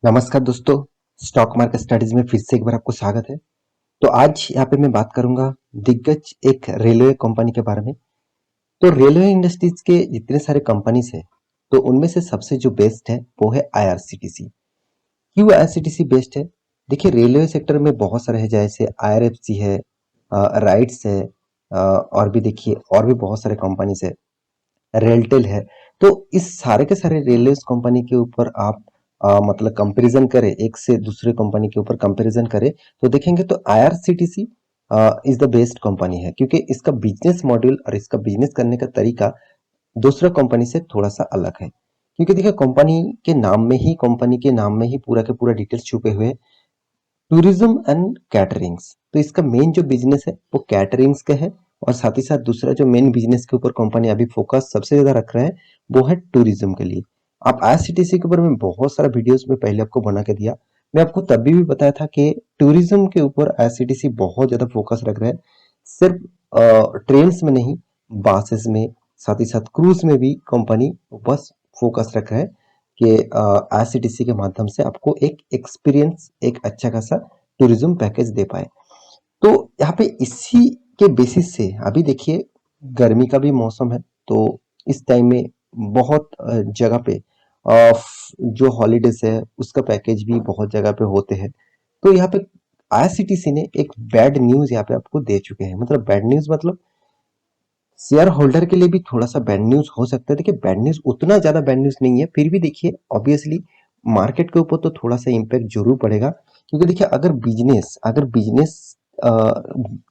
नमस्कार दोस्तों, stock market studies में फिर से एक बार आपको स्वागत है। तो आज यहाँ पे मैं बात करूंगा दिग्गज एक रेलवे कंपनी के बारे में। तो रेलवे इंडस्ट्रीज के जितने सारे कंपनीज है, तो उनमें से सबसे जो बेस्ट है वो है आईआरसीटीसी। क्यों आईआरसीटीसी बेस्ट है? देखिए, रेलवे सेक्टर में बहुत सारे है, जैसे आईआरएफसी है, राइट्स है, और भी देखिए और भी बहुत सारे कंपनीज है, रेलटेल है। तो इस सारे के सारे रेलवे कंपनी के ऊपर आप मतलब कंपैरिजन करें, एक से दूसरे कंपनी के ऊपर कंपैरिजन करें, तो देखेंगे तो IRCTC is the best company है, क्योंकि इसका बिजनेस मॉड्यूल और इसका बिजनेस करने का तरीका दूसरा कंपनी से थोड़ा सा अलग है। क्योंकि देखिए, कंपनी के नाम में ही पूरा के पूरा डिटेल्स छुपे हुए हैं। टूरिज्म एंड कैटरिंग्स, तो इसका मेन जो बिजनेस है वो कैटरिंग्स का है। और साथ ही साथ दूसरा जो मेन बिजनेस के ऊपर कंपनी अभी फोकस सबसे ज्यादा रख रहा है वो है टूरिज्म के लिए। आप आईआरसीटीसी के ऊपर मैं बहुत सारा वीडियोस में पहले आपको बना के दिया। मैं आपको तभी भी बताया था कि टूरिज्म के ऊपर आईआरसीटीसी बहुत ज्यादा फोकस रख रहा है। सिर्फ ट्रेन्स में नहीं, बसेस में, साथ ही साथ क्रूज में भी कंपनी बस फोकस रख रहा है कि आईआरसीटीसी के माध्यम से आपको एक एक्सपीरियंस, एक अच्छा खासा टूरिज्म पैकेज दे पाए। तो यहाँ पे इसी के बेसिस से अभी देखिए, गर्मी का भी मौसम है, तो इस टाइम में बहुत जगह पे जो हॉलीडेज है उसका पैकेज भी बहुत जगह पे होते हैं। तो यहाँ पे आईआरसीटीसी ने एक बैड न्यूज यहाँ पे आपको दे चुके हैं। मतलब बैड न्यूज मतलब शेयर होल्डर के लिए भी थोड़ा सा बैड न्यूज हो सकता है। देखिए, बैड न्यूज उतना ज्यादा बैड न्यूज नहीं है, फिर भी देखिए ऑब्वियसली मार्केट के ऊपर तो थोड़ा सा इम्पैक्ट जरूर पड़ेगा। क्योंकि देखिए, अगर बिजनेस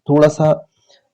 थोड़ा सा,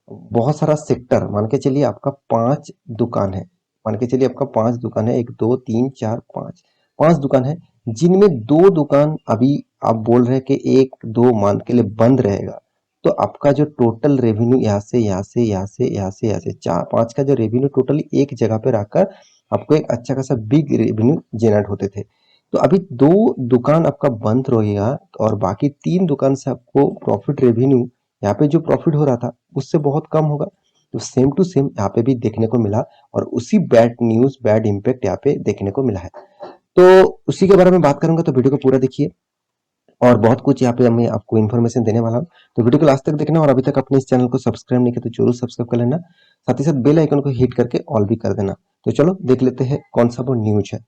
बहुत सारा सेक्टर मान के चलिए, आपका 5 दुकान है। मान के चलिए आपका 5 दुकान है, 1 2 3 4 5 5 दुकान है, जिनमें 2 दुकान अभी आप बोल रहे हैं कि 1 2 मंथ के लिए बंद रहेगा। तो आपका जो टोटल रेवेन्यू यहाँ से चार पांच का जो रेवेन्यू टोटली एक जगह पे रखकर आपको एक अच्छा खासा बिग रेवेन्यू जनरेट होते थे। तो अभी 2 दुकान आपका बंद रहेगा, और बाकी 3 दुकान से आपको प्रॉफिट रेवेन्यू, यहाँ पे जो प्रॉफिट हो रहा था उससे बहुत कम होगा। तो सेम टू सेम यहाँ पे भी देखने को मिला, और उसी बैड न्यूज, बैड इम्पैक्ट यहाँ पे देखने को मिला है। तो उसी के बारे में बात करूंगा, तो वीडियो को पूरा देखिए। और बहुत कुछ यहाँ पे मैं आपको इन्फॉर्मेशन देने वाला हूँ, तो वीडियो को लास्ट तक देखना। और अभी तक अपने इस चैनल को सब्सक्राइब नहीं किया तो जरूर सब्सक्राइब कर लेना, साथ ही साथ बेल आइकन को हिट करके ऑल भी कर देना। तो चलो देख लेते हैं कौन सा वो न्यूज है।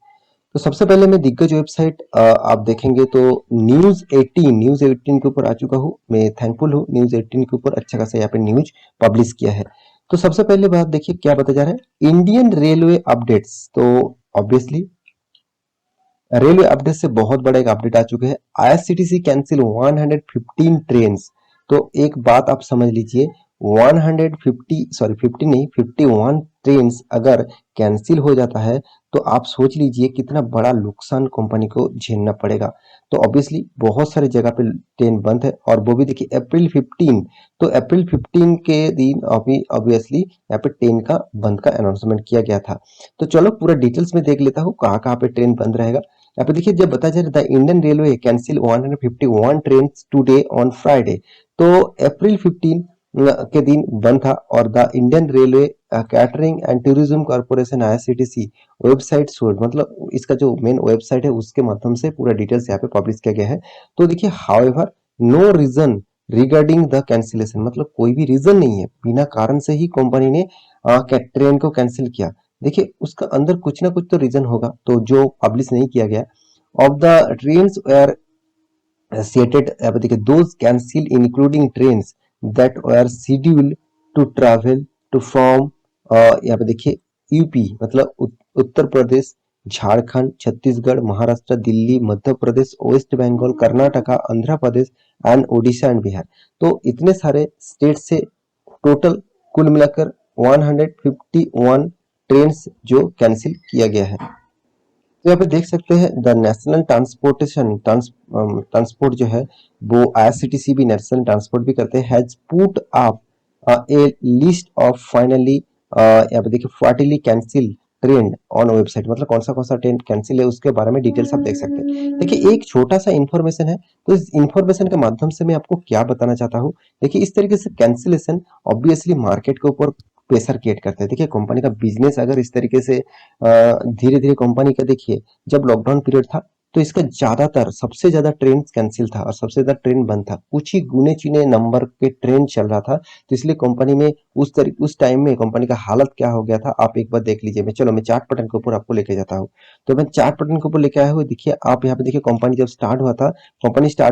तो सबसे पहले मैं दिग्गज वेबसाइट आप देखेंगे तो न्यूज 18 के ऊपर आ चुका हूँ। मैं थैंकफुल हूँ न्यूज 18 के ऊपर अच्छा खासा यहाँ पे न्यूज पब्लिश किया है। तो सबसे पहले बात देखिए क्या बताया जा रहा है, इंडियन रेलवे अपडेट्स। तो ऑब्वियसली रेलवे अपडेट से बहुत बड़ा एक अपडेट आ चुका है। IRCTC cancel 115 train. तो एक बात आप समझ लीजिए, 150, सॉरी 50 नहीं, 51 ट्रेन अगर कैंसिल हो जाता है, तो आप सोच लीजिए कितना बड़ा नुकसान कंपनी को झेलना पड़ेगा। तो ऑब्वियसली बहुत सारी जगह पे ट्रेन बंद है, और वो भी देखिए अप्रैल 15। तो अप्रैल 15 के दिन अभी ऑब्वियसली यहाँ पे ट्रेन का बंद का अनाउंसमेंट किया गया था। तो चलो पूरा डिटेल्स में देख लेता हूँ कहाँ कहाँ पे ट्रेन बंद रहेगा। यहाँ पे देखिए, जब बताया जा रहा था Indian railway cancel 151 train today on Friday. तो अप्रैल 15 के दिन बंद था, और the Indian railway catering and tourism corporation IRCTC website showed, मतलब इसका जो मेन वेबसाइट है उसके माध्यम से पूरा डिटेल्स यहाँ पे पब्लिश किया गया है। तो देखिए, however no reason regarding the cancellation, मतलब कोई भी रीजन नहीं है, बिना कारण से ही कंपनी ने ट्रेन को कैंसिल किया। देखिए, उसका अंदर कुछ ना कुछ तो रीजन होगा, तो जो पब्लिश नहीं किया गया। Of the trains were seated, यहाँ पे देखिए, those cancel including trains that were scheduled to travel to from, यहाँ पे देखिए यूपी, मतलब Uttar Pradesh, Jharkhand, Chhattisgarh, Maharashtra, Delhi, Madhya Pradesh, West Bengal, Karnataka, Andhra Pradesh and Odisha and Bihar. तो इतने सारे स्टेट से टोटल कुल मिलाकर 151 ट्रेन जो कैंसिल किया गया है। तो यहाँ पे देख सकते हैं द नेशनल ट्रांसपोर्ट जो है, वो आईआरसीटीसी भी नेशनल ट्रांसपोर्ट भी करते हैं, has put up A list of finally, यहाँ पे देखिए फार्टिली कैंसिल ट्रेंड ऑन वेबसाइट, मतलब कौन सा ट्रेंड कैंसिल है उसके बारे में डिटेल्स आप देख सकते हैं। देखिए, एक छोटा सा इन्फॉर्मेशन है, तो इस इन्फॉर्मेशन के माध्यम से मैं आपको क्या बताना चाहता हूँ। देखिए, इस तरीके से कैंसिलेशन ऑब्वियसली मार्केट के ऊपर प्रेशर क्रिएट करते हैं। देखिए, कंपनी का बिजनेस अगर इस तरीके से धीरे धीरे कंपनी का देखिए, जब लॉकडाउन पीरियड था तो इसका ज़्यादातर सबसे ज़्यादा ट्रेंड कैंसिल था और सबसे ज़्यादा ट्रेंड बंद था। कुछ ही गिने-चुने नंबर पे ट्रेंड चल रहा था, तो इसलिए कंपनी में उस टाइम में कंपनी का हालत क्या हो गया था, आप एक बार देख लीजिए। मैं चार्ट पैटर्न के ऊपर आपको लेके जाता हूँ। तो मैं चार्ट पैटर्न के ऊपर लेके आया हूँ, देखिए आप यहाँ पे देखिए कंपनी स्टार्ट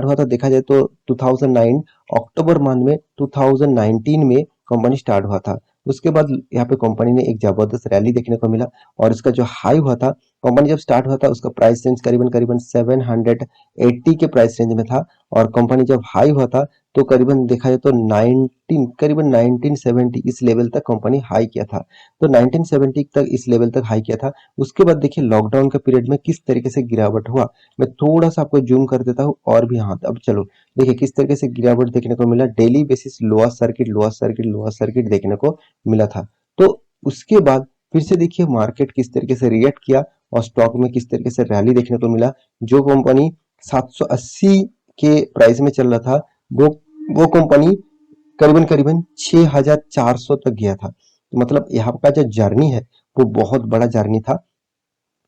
हुआ था देखा जाए तो 2009 अक्टूबर मंथ में 2019 में कंपनी स्टार्ट हुआ था। उसके बाद यहाँ पे कंपनी ने एक जबरदस्त रैली देखने को मिला और इसका जो हाई हुआ था, कंपनी जब स्टार्ट हुआ था उसका प्राइस रेंज करीबन करीबन 780 के प्राइस रेंज में था और कंपनी जब हाई हुआ था तो करीबन देखा जाए तो 1970 इस लेवल तक कंपनी हाई किया था। तो 1970 तक इस लेवल तक हाई किया था। उसके बाद देखिए लॉकडाउन के पीरियड में किस तरीके से गिरावट हुआ। मैं थोड़ा सा आपको जूम कर देता हूँ और भी, हाँ अब चलो देखिए किस तरीके से गिरावट देखने को मिला। डेली बेसिस लोअर सर्किट देखने को मिला था। तो उसके बाद फिर से देखिए मार्केट किस तरीके से रिएक्ट किया और स्टॉक में किस तरीके से रैली देखने को मिला। जो कंपनी 780 के प्राइस में चल रहा था, वो वो कंपनी करीबन करीबन 6400 तक गया था। तो मतलब यहाँ का जो जर्नी है वो बहुत बड़ा जर्नी था।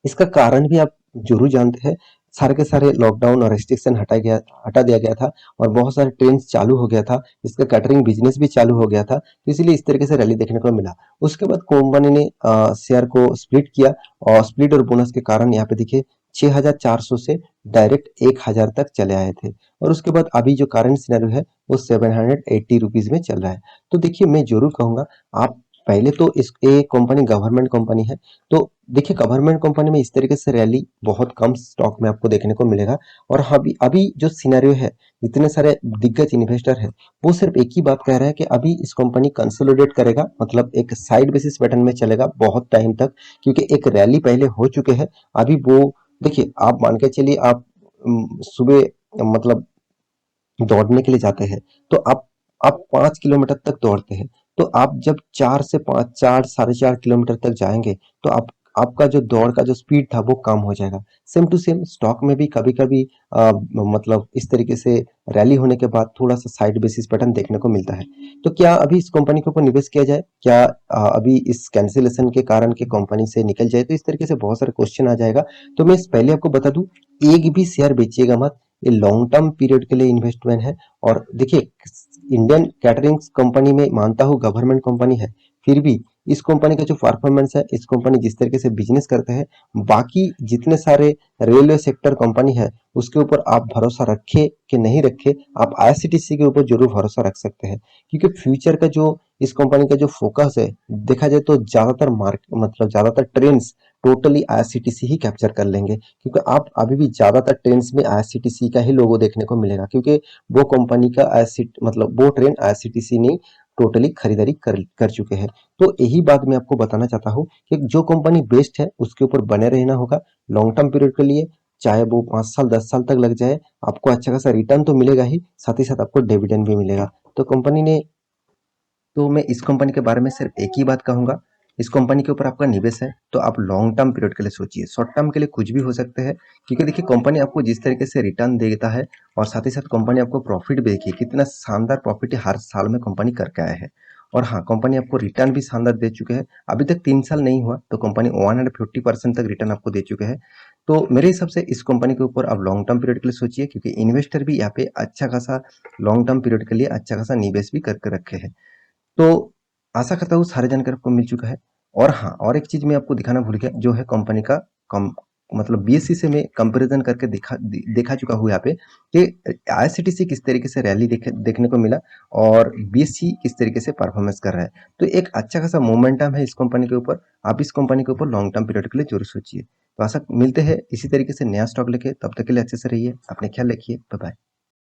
इसका कारण भी आप जरूर जानते हैं। सारे के सारे लॉकडाउन और रेस्ट्रिक्शन हटा दिया गया था और बहुत सारे ट्रेन चालू हो गया था। इसका कैटरिंग बिजनेस भी चालू हो गया था, तो इसलिए इस तरीके से रैली देखने को मिला। उसके बाद कंपनी ने शेयर को स्प्लिट किया और स्प्लिट और बोनस के कारण यहाँ पे देखिए 6400 से डायरेक्ट 1000 तक चले आए थे और उसके बाद अभी जो करंट सिनेरियो है वो 780 रुपीज में चल रहा है। तो देखिए मैं जरूर कहूंगा, आप पहले तो इस ये कंपनी गवर्नमेंट कंपनी है, तो देखिए गवर्नमेंट कंपनी में इस तरीके से रैली बहुत कम स्टॉक में आपको देखने को मिलेगा। और अभी अभी जो सिनेरियो है, इतने सारे दिग्गज इन्वेस्टर है, वो सिर्फ एक ही बात कह रहे हैं कि अभी इस कंपनी कंसोलिडेट करेगा, मतलब एक साइड बेसिस पैटर्न में चलेगा बहुत टाइम तक, क्योंकि एक रैली पहले हो चुके हैं। अभी वो देखिए आप मान के चलिए, आप सुबह मतलब दौड़ने के लिए जाते हैं, तो आप 5 किलोमीटर तक दौड़ते हैं, तो आप जब 4 से 5 4 साढ़े 4 किलोमीटर तक जाएंगे तो आपका जो दौड़ का जो स्पीड था वो कम हो जाएगा। सेम टू सेम स्टॉक में भी कभी कभी मतलब इस तरीके से रैली होने के बाद थोड़ा सा साइड बेसिस पैटर्न देखने को मिलता है। तो क्या अभी इस कंपनी के ऊपर निवेश किया जाए, क्या अभी इस कैंसिलेशन के कारण के कंपनी से निकल जाए, तो इस तरीके से बहुत सारे क्वेश्चन आ जाएगा। तो मैं पहले आपको बता दूं, एक भी शेयर बेचिएगा मत, ये लॉन्ग टर्म पीरियड के लिए इन्वेस्टमेंट है। और देखिए इंडियन कैटरिंग कंपनी में मानता हूँ गवर्नमेंट कंपनी है, फिर भी इस कंपनी का जो परफॉर्मेंस है, इस कंपनी जिस तरीके से बिजनेस करते हैं, बाकी जितने सारे रेलवे सेक्टर कंपनी है उसके ऊपर आप भरोसा रखे कि नहीं रखे, आप आईआरसीटीसी के ऊपर जरूर भरोसा रख सकते हैं। क्योंकि फ्यूचर का जो इस कंपनी का जो फोकस है, देखा जाए तो ज्यादातर मार्केट मतलब ज्यादातर ट्रेंड्स टोटली आईआरसीटीसी ही कैप्चर कर लेंगे, क्योंकि आप अभी भी ज्यादातर ट्रेंड्स में आईआरसीटीसी का ही लोगो देखने को मिलेगा, क्योंकि वो कंपनी का आईआरसी मतलब वो ट्रेन आईआरसीटीसी ने टोटली खरीदारी कर चुके हैं। तो यही बात मैं आपको बताना चाहता हूँ कि जो कंपनी बेस्ट है उसके ऊपर बने रहना होगा लॉन्ग टर्म पीरियड के लिए। चाहे वो 5 साल 10 साल तक लग जाए, आपको अच्छा खासा रिटर्न तो मिलेगा ही साथ आपको डिविडेंड भी मिलेगा। तो कंपनी ने तो मैं इस कंपनी के बारे में सिर्फ एक ही बात कहूंगा, इस कंपनी के ऊपर आपका निवेश है तो आप लॉन्ग टर्म पीरियड के लिए सोचिए, शॉर्ट टर्म के लिए कुछ भी हो सकते हैं। क्योंकि देखिए कंपनी आपको जिस तरीके से रिटर्न देता है और साथ ही साथ कंपनी आपको प्रॉफिट भी, देखिए कितना शानदार प्रॉफिट हर साल में कंपनी करके आया है। और हाँ, कंपनी आपको रिटर्न भी शानदार दे चुके हैं। अभी तक 3 साल नहीं हुआ तो कंपनी 150% तक रिटर्न आपको दे चुके हैं। तो मेरे हिसाब से इस कंपनी के ऊपर आप लॉन्ग टर्म पीरियड के लिए सोचिए, क्योंकि इन्वेस्टर भी यहाँ पे अच्छा खासा लॉन्ग टर्म पीरियड के लिए अच्छा खासा निवेश भी करके रखे हैं। तो आशा करता हूँ सारी जानकारी आपको मिल चुका है। और हाँ, और एक चीज मैं आपको दिखाना भूल गया, जो है कंपनी का कम मतलब बीएससी से मैं कंपैरिजन करके देखा चुका हूँ यहाँ पे कि आईआरसीटीसी किस तरीके से रैली देखने को मिला और बीएससी किस तरीके से परफॉर्मेंस कर रहा है। तो एक अच्छा खासा मोमेंटम है इस कंपनी के ऊपर। आप इस कंपनी के ऊपर लॉन्ग टर्म पीरियड के लिए जरूर सोचिए। तो आशा मिलते हैं इसी तरीके से नया स्टॉक लेके, तब तक के लिए अच्छे से रहिए, अपने ख्याल रखिए, बाय बाय।